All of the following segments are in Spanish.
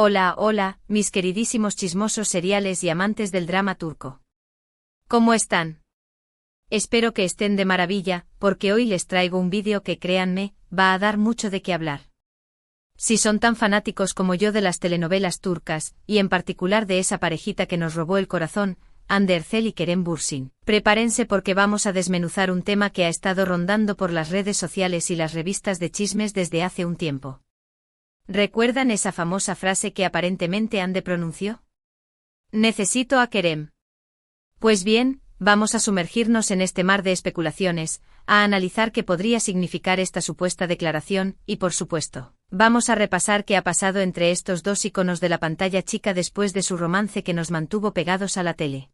Hola, hola, mis queridísimos chismosos seriales y amantes del drama turco. ¿Cómo están? Espero que estén de maravilla, porque hoy les traigo un vídeo que, créanme, va a dar mucho de qué hablar. Si son tan fanáticos como yo de las telenovelas turcas, y en particular de esa parejita que nos robó el corazón, Hande Erçel y Kerem Bürsin, prepárense porque vamos a desmenuzar un tema que ha estado rondando por las redes sociales y las revistas de chismes desde hace un tiempo. ¿Recuerdan esa famosa frase que aparentemente Hande pronunció? Necesito a Kerem. Pues bien, vamos a sumergirnos en este mar de especulaciones, a analizar qué podría significar esta supuesta declaración, y por supuesto, vamos a repasar qué ha pasado entre estos dos íconos de la pantalla chica después de su romance que nos mantuvo pegados a la tele.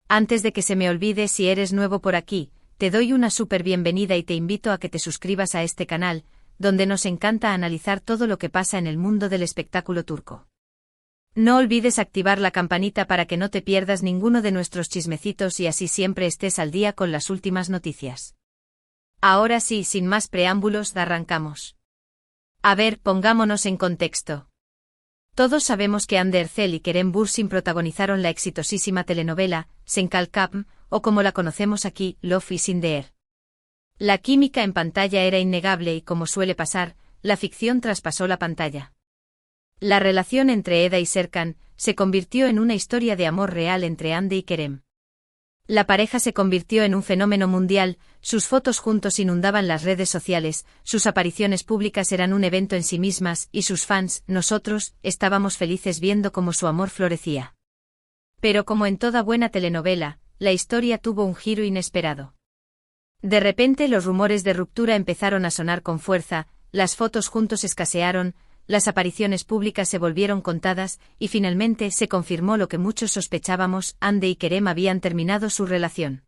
Antes de que se me olvide, si eres nuevo por aquí, te doy una súper bienvenida y te invito a que te suscribas a este canal, donde nos encanta analizar todo lo que pasa en el mundo del espectáculo turco. No olvides activar la campanita para que no te pierdas ninguno de nuestros chismecitos y así siempre estés al día con las últimas noticias. Ahora sí, sin más preámbulos, arrancamos. A ver, pongámonos en contexto. Todos sabemos que Hande Erçel y Kerem Bürsin protagonizaron la exitosísima telenovela Sen Kalkam, o como la conocemos aquí, Love is in the Air. La química en pantalla era innegable y, como suele pasar, la ficción traspasó la pantalla. La relación entre Eda y Serkan se convirtió en una historia de amor real entre Hande y Kerem. La pareja se convirtió en un fenómeno mundial, sus fotos juntos inundaban las redes sociales, sus apariciones públicas eran un evento en sí mismas y sus fans, nosotros, estábamos felices viendo cómo su amor florecía. Pero como en toda buena telenovela, la historia tuvo un giro inesperado. De repente los rumores de ruptura empezaron a sonar con fuerza, las fotos juntos escasearon, las apariciones públicas se volvieron contadas, y finalmente se confirmó lo que muchos sospechábamos: Hande y Kerem habían terminado su relación.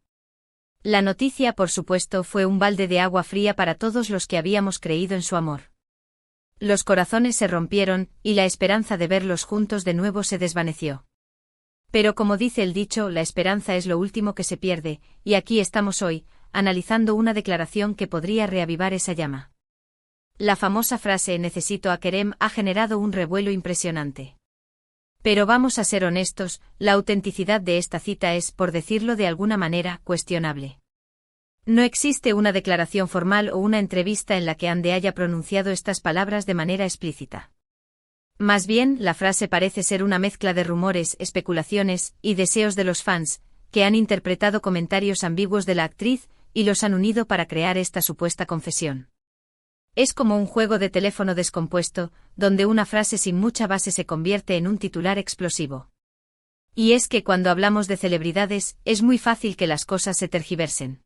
La noticia, por supuesto, fue un balde de agua fría para todos los que habíamos creído en su amor. Los corazones se rompieron, y la esperanza de verlos juntos de nuevo se desvaneció. Pero como dice el dicho, la esperanza es lo último que se pierde, y aquí estamos hoy, analizando una declaración que podría reavivar esa llama. La famosa frase "necesito a Kerem" ha generado un revuelo impresionante. Pero vamos a ser honestos, la autenticidad de esta cita es, por decirlo de alguna manera, cuestionable. No existe una declaración formal o una entrevista en la que Hande haya pronunciado estas palabras de manera explícita. Más bien, la frase parece ser una mezcla de rumores, especulaciones y deseos de los fans, que han interpretado comentarios ambiguos de la actriz y los han unido para crear esta supuesta confesión. Es como un juego de teléfono descompuesto, donde una frase sin mucha base se convierte en un titular explosivo. Y es que cuando hablamos de celebridades, es muy fácil que las cosas se tergiversen.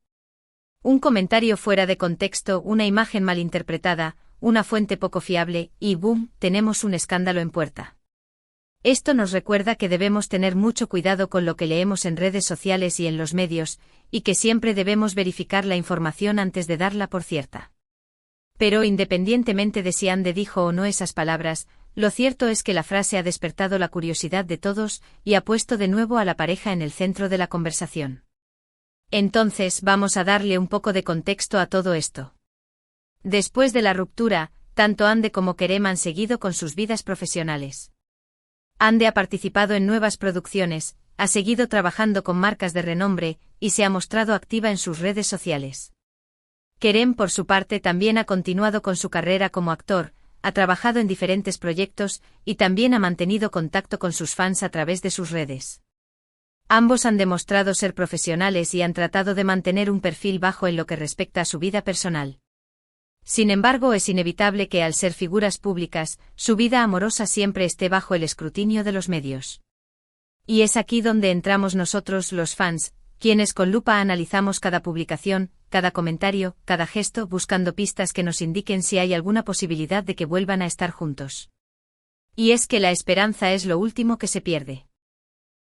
Un comentario fuera de contexto, una imagen malinterpretada, una fuente poco fiable, y ¡boom!, tenemos un escándalo en puerta. Esto nos recuerda que debemos tener mucho cuidado con lo que leemos en redes sociales y en los medios, y que siempre debemos verificar la información antes de darla por cierta. Pero independientemente de si Hande dijo o no esas palabras, lo cierto es que la frase ha despertado la curiosidad de todos y ha puesto de nuevo a la pareja en el centro de la conversación. Entonces vamos a darle un poco de contexto a todo esto. Después de la ruptura, tanto Hande como Kerem han seguido con sus vidas profesionales. Hande ha participado en nuevas producciones, ha seguido trabajando con marcas de renombre, y se ha mostrado activa en sus redes sociales. Kerem, por su parte, también ha continuado con su carrera como actor, ha trabajado en diferentes proyectos, y también ha mantenido contacto con sus fans a través de sus redes. Ambos han demostrado ser profesionales y han tratado de mantener un perfil bajo en lo que respecta a su vida personal. Sin embargo, es inevitable que al ser figuras públicas, su vida amorosa siempre esté bajo el escrutinio de los medios. Y es aquí donde entramos nosotros, los fans, quienes con lupa analizamos cada publicación, cada comentario, cada gesto, buscando pistas que nos indiquen si hay alguna posibilidad de que vuelvan a estar juntos. Y es que la esperanza es lo último que se pierde.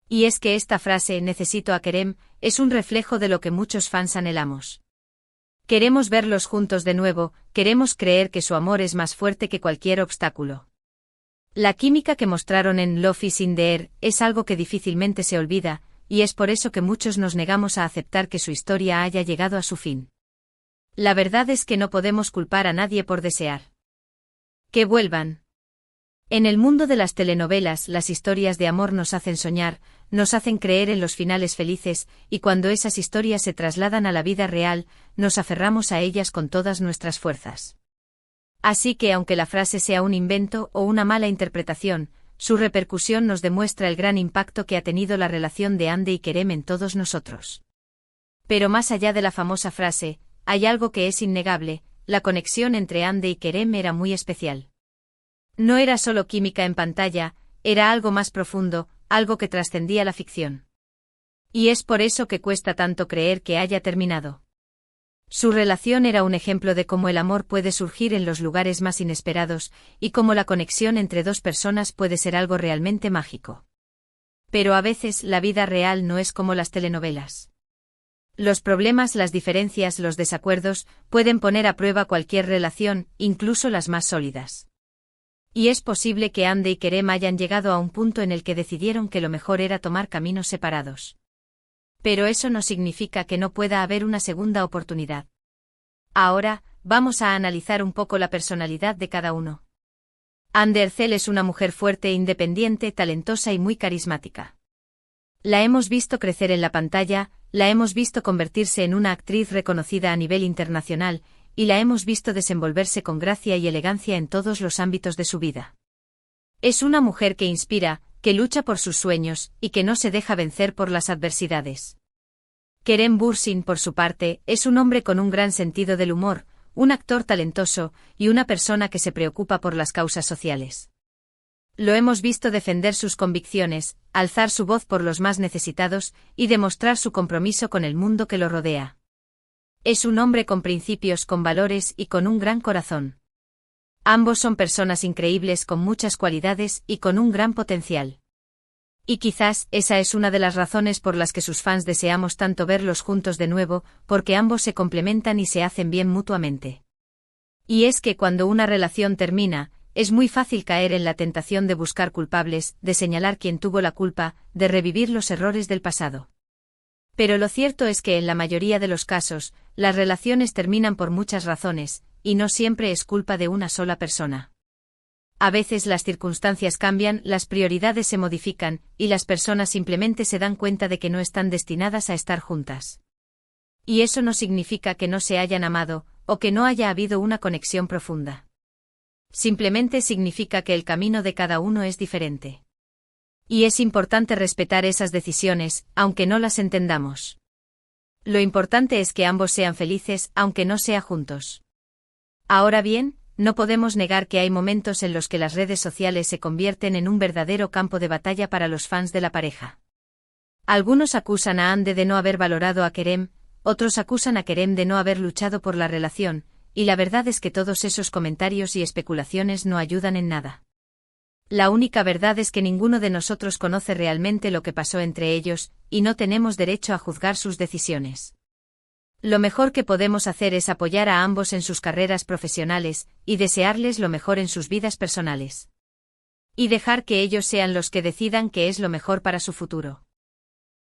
Y es que esta frase "necesito a Kerem" es un reflejo de lo que muchos fans anhelamos. Queremos verlos juntos de nuevo, queremos creer que su amor es más fuerte que cualquier obstáculo. La química que mostraron en Love is in the Air es algo que difícilmente se olvida, y es por eso que muchos nos negamos a aceptar que su historia haya llegado a su fin. La verdad es que no podemos culpar a nadie por desear que vuelvan. En el mundo de las telenovelas, las historias de amor nos hacen soñar, nos hacen creer en los finales felices, y cuando esas historias se trasladan a la vida real, nos aferramos a ellas con todas nuestras fuerzas. Así que aunque la frase sea un invento o una mala interpretación, su repercusión nos demuestra el gran impacto que ha tenido la relación de Hande y Kerem en todos nosotros. Pero más allá de la famosa frase, hay algo que es innegable: la conexión entre Hande y Kerem era muy especial. No era solo química en pantalla, era algo más profundo, algo que trascendía la ficción. Y es por eso que cuesta tanto creer que haya terminado. Su relación era un ejemplo de cómo el amor puede surgir en los lugares más inesperados, y cómo la conexión entre dos personas puede ser algo realmente mágico. Pero a veces la vida real no es como las telenovelas. Los problemas, las diferencias, los desacuerdos, pueden poner a prueba cualquier relación, incluso las más sólidas. Y es posible que Hande y Kerem hayan llegado a un punto en el que decidieron que lo mejor era tomar caminos separados. Pero eso no significa que no pueda haber una segunda oportunidad. Ahora, vamos a analizar un poco la personalidad de cada uno. Hande Erçel es una mujer fuerte, independiente, talentosa y muy carismática. La hemos visto crecer en la pantalla, la hemos visto convertirse en una actriz reconocida a nivel internacional, y la hemos visto desenvolverse con gracia y elegancia en todos los ámbitos de su vida. Es una mujer que inspira, que lucha por sus sueños, y que no se deja vencer por las adversidades. Kerem Bürsin, por su parte, es un hombre con un gran sentido del humor, un actor talentoso, y una persona que se preocupa por las causas sociales. Lo hemos visto defender sus convicciones, alzar su voz por los más necesitados, y demostrar su compromiso con el mundo que lo rodea. Es un hombre con principios, con valores y con un gran corazón. Ambos son personas increíbles con muchas cualidades y con un gran potencial. Y quizás esa es una de las razones por las que sus fans deseamos tanto verlos juntos de nuevo, porque ambos se complementan y se hacen bien mutuamente. Y es que cuando una relación termina, es muy fácil caer en la tentación de buscar culpables, de señalar quién tuvo la culpa, de revivir los errores del pasado. Pero lo cierto es que en la mayoría de los casos, las relaciones terminan por muchas razones, y no siempre es culpa de una sola persona. A veces las circunstancias cambian, las prioridades se modifican, y las personas simplemente se dan cuenta de que no están destinadas a estar juntas. Y eso no significa que no se hayan amado, o que no haya habido una conexión profunda. Simplemente significa que el camino de cada uno es diferente. Y es importante respetar esas decisiones, aunque no las entendamos. Lo importante es que ambos sean felices, aunque no sea juntos. Ahora bien, no podemos negar que hay momentos en los que las redes sociales se convierten en un verdadero campo de batalla para los fans de la pareja. Algunos acusan a Hande de no haber valorado a Kerem, otros acusan a Kerem de no haber luchado por la relación, y la verdad es que todos esos comentarios y especulaciones no ayudan en nada. La única verdad es que ninguno de nosotros conoce realmente lo que pasó entre ellos, y no tenemos derecho a juzgar sus decisiones. Lo mejor que podemos hacer es apoyar a ambos en sus carreras profesionales, y desearles lo mejor en sus vidas personales. Y dejar que ellos sean los que decidan qué es lo mejor para su futuro.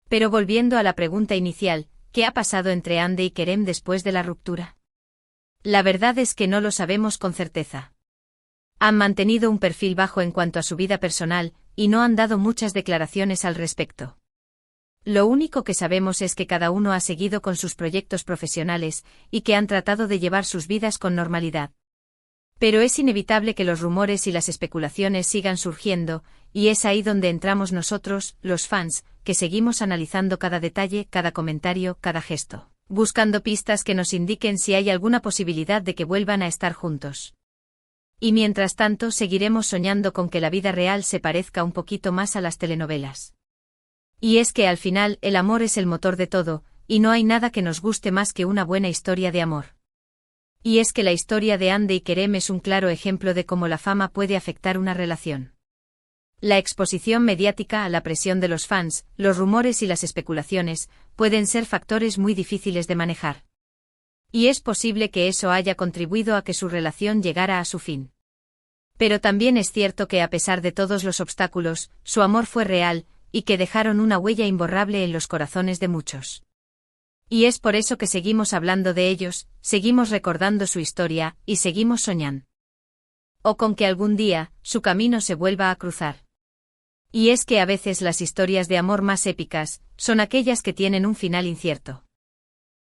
Pero volviendo a la pregunta inicial, ¿qué ha pasado entre Hande y Kerem después de la ruptura? La verdad es que no lo sabemos con certeza. Han mantenido un perfil bajo en cuanto a su vida personal, y no han dado muchas declaraciones al respecto. Lo único que sabemos es que cada uno ha seguido con sus proyectos profesionales, y que han tratado de llevar sus vidas con normalidad. Pero es inevitable que los rumores y las especulaciones sigan surgiendo, y es ahí donde entramos nosotros, los fans, que seguimos analizando cada detalle, cada comentario, cada gesto, buscando pistas que nos indiquen si hay alguna posibilidad de que vuelvan a estar juntos. Y mientras tanto seguiremos soñando con que la vida real se parezca un poquito más a las telenovelas. Y es que al final el amor es el motor de todo, y no hay nada que nos guste más que una buena historia de amor. Y es que la historia de Hande y Kerem es un claro ejemplo de cómo la fama puede afectar una relación. La exposición mediática, la presión de los fans, los rumores y las especulaciones, pueden ser factores muy difíciles de manejar. Y es posible que eso haya contribuido a que su relación llegara a su fin. Pero también es cierto que a pesar de todos los obstáculos, su amor fue real, y que dejaron una huella imborrable en los corazones de muchos. Y es por eso que seguimos hablando de ellos, seguimos recordando su historia, y seguimos soñando. O con que algún día, su camino se vuelva a cruzar. Y es que a veces las historias de amor más épicas, son aquellas que tienen un final incierto.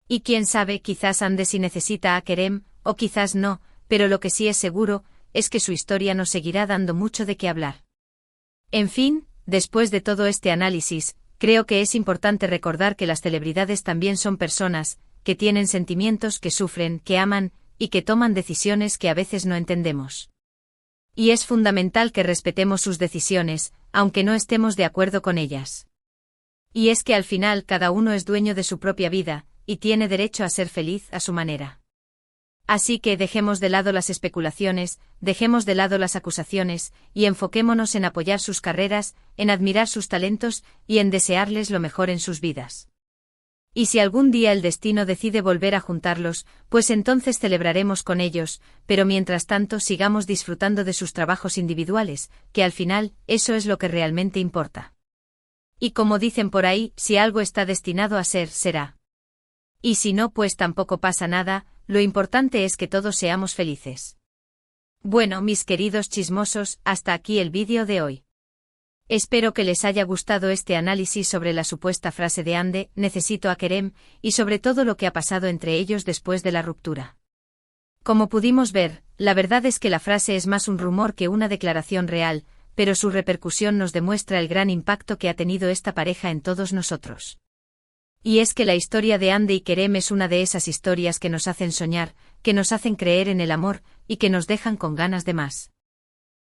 Y quién sabe, quizás Ande sí necesita a Kerem, o quizás no, pero lo que sí es seguro, es que su historia nos seguirá dando mucho de qué hablar. En fin, después de todo este análisis, creo que es importante recordar que las celebridades también son personas, que tienen sentimientos, que sufren, que aman, y que toman decisiones que a veces no entendemos. Y es fundamental que respetemos sus decisiones, aunque no estemos de acuerdo con ellas. Y es que al final cada uno es dueño de su propia vida, y tiene derecho a ser feliz a su manera. Así que dejemos de lado las especulaciones, dejemos de lado las acusaciones, y enfoquémonos en apoyar sus carreras, en admirar sus talentos, y en desearles lo mejor en sus vidas. Y si algún día el destino decide volver a juntarlos, pues entonces celebraremos con ellos, pero mientras tanto sigamos disfrutando de sus trabajos individuales, que al final, eso es lo que realmente importa. Y como dicen por ahí, si algo está destinado a ser, será. Y si no, pues tampoco pasa nada, lo importante es que todos seamos felices. Bueno, mis queridos chismosos, hasta aquí el vídeo de hoy. Espero que les haya gustado este análisis sobre la supuesta frase de Ande, necesito a Kerem, y sobre todo lo que ha pasado entre ellos después de la ruptura. Como pudimos ver, la verdad es que la frase es más un rumor que una declaración real, pero su repercusión nos demuestra el gran impacto que ha tenido esta pareja en todos nosotros. Y es que la historia de Ande y Kerem es una de esas historias que nos hacen soñar, que nos hacen creer en el amor, y que nos dejan con ganas de más.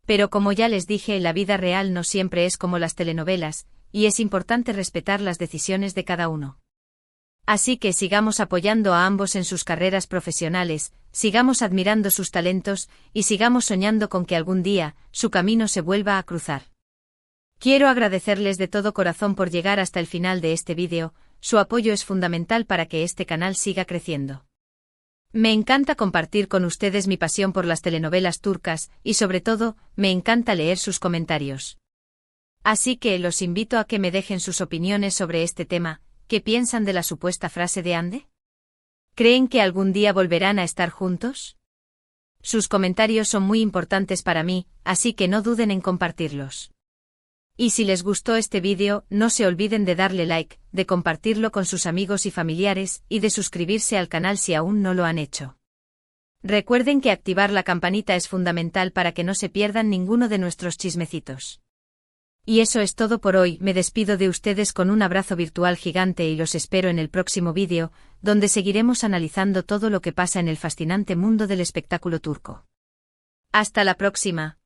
Pero como ya les dije, la vida real no siempre es como las telenovelas, y es importante respetar las decisiones de cada uno. Así que sigamos apoyando a ambos en sus carreras profesionales, sigamos admirando sus talentos, y sigamos soñando con que algún día, su camino se vuelva a cruzar. Quiero agradecerles de todo corazón por llegar hasta el final de este vídeo, su apoyo es fundamental para que este canal siga creciendo. Me encanta compartir con ustedes mi pasión por las telenovelas turcas, y sobre todo, me encanta leer sus comentarios. Así que los invito a que me dejen sus opiniones sobre este tema. ¿Qué piensan de la supuesta frase de Ande? ¿Creen que algún día volverán a estar juntos? Sus comentarios son muy importantes para mí, así que no duden en compartirlos. Y si les gustó este vídeo, no se olviden de darle like, de compartirlo con sus amigos y familiares, y de suscribirse al canal si aún no lo han hecho. Recuerden que activar la campanita es fundamental para que no se pierdan ninguno de nuestros chismecitos. Y eso es todo por hoy, me despido de ustedes con un abrazo virtual gigante y los espero en el próximo vídeo, donde seguiremos analizando todo lo que pasa en el fascinante mundo del espectáculo turco. Hasta la próxima.